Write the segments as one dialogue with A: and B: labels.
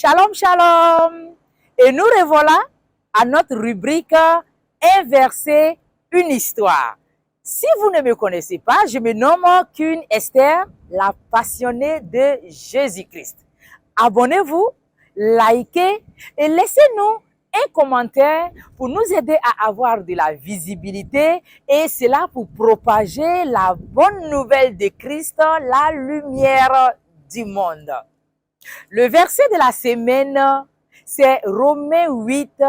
A: Shalom, shalom. Et nous revoilà à notre rubrique Un verset, une histoire. Si vous ne me connaissez pas, je me nomme Queen Esther, la passionnée de Jésus-Christ. Abonnez-vous, likez et laissez-nous un commentaire pour nous aider à avoir de la visibilité et cela pour propager la bonne nouvelle de Christ, la lumière du monde. Le verset de la semaine, c'est Romains 8,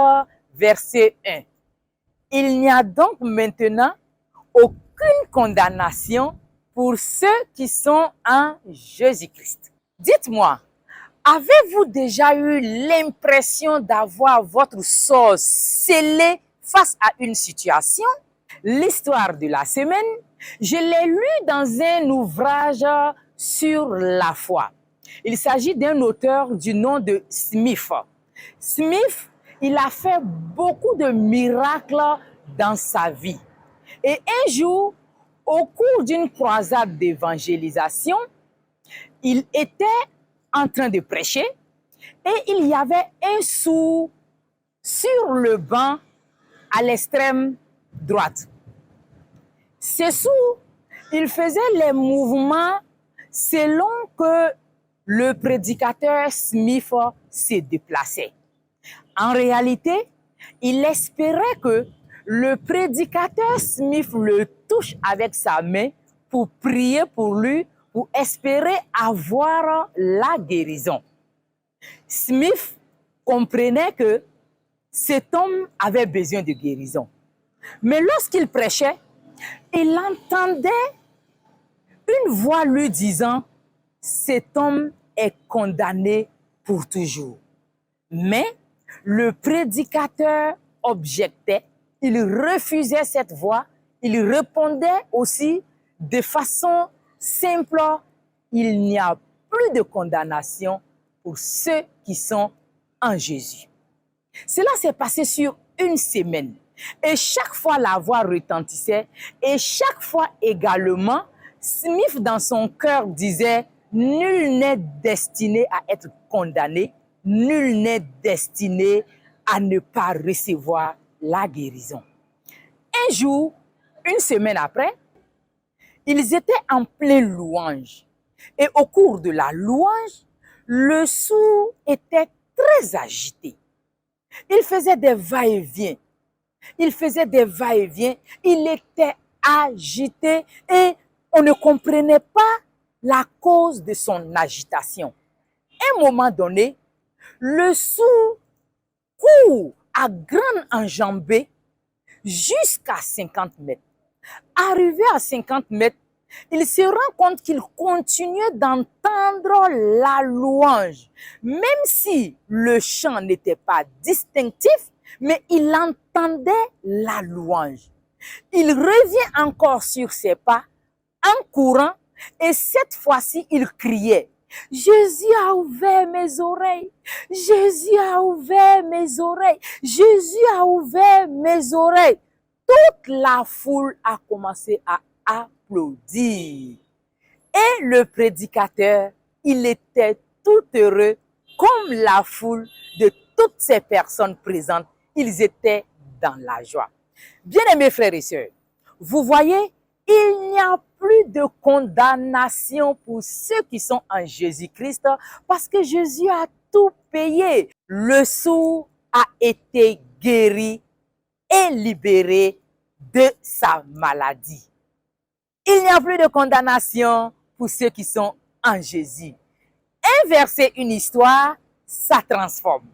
A: verset 1. Il n'y a donc maintenant aucune condamnation pour ceux qui sont en Jésus-Christ. Dites-moi, avez-vous déjà eu l'impression d'avoir votre sort scellé face à une situation? L'histoire de la semaine, je l'ai lu dans un ouvrage sur la foi. Il s'agit d'un auteur du nom de Smith. Smith, il a fait beaucoup de miracles dans sa vie. Et un jour, au cours d'une croisade d'évangélisation, il était en train de prêcher et il y avait un sourd sur le banc à l'extrême droite. Ce sourd, il faisait les mouvements selon que le prédicateur Smith se déplaçait. En réalité, il espérait que le prédicateur Smith le touche avec sa main pour prier pour lui, pour espérer avoir la guérison. Smith comprenait que cet homme avait besoin de guérison. Mais lorsqu'il prêchait, il entendait une voix lui disant « Cet homme est condamné pour toujours ». Mais le prédicateur objectait, il refusait cette voix, il répondait aussi de façon simple, il n'y a plus de condamnation pour ceux qui sont en Jésus. Cela s'est passé sur une semaine et chaque fois la voix retentissait et chaque fois également, Smith dans son cœur disait « Nul n'est destiné à être condamné, nul n'est destiné à ne pas recevoir la guérison. » Un jour, une semaine après, ils étaient en pleine louange. Et au cours de la louange, le sourd était très agité. Il faisait des va-et-vient. Il faisait des va-et-vient. Il était agité et on ne comprenait pas la cause de son agitation. À un moment donné, le sourd court à grande enjambée jusqu'à 50 mètres. Arrivé à 50 mètres, il se rend compte qu'il continuait d'entendre la louange. Même si le chant n'était pas distinctif, mais il entendait la louange. Il revient encore sur ses pas en courant et cette fois-ci, il criait. Jésus a ouvert mes oreilles. Jésus a ouvert mes oreilles. Jésus a ouvert mes oreilles. Toute la foule a commencé à applaudir. Et le prédicateur, il était tout heureux, comme la foule de toutes ces personnes présentes. Ils étaient dans la joie. Bien-aimés frères et sœurs, vous voyez, il n'y a plus de condamnation pour ceux qui sont en Jésus-Christ parce que Jésus a tout payé. Le sourd a été guéri et libéré de sa maladie. Il n'y a plus de condamnation pour ceux qui sont en Jésus. Un verset, une histoire, ça transforme.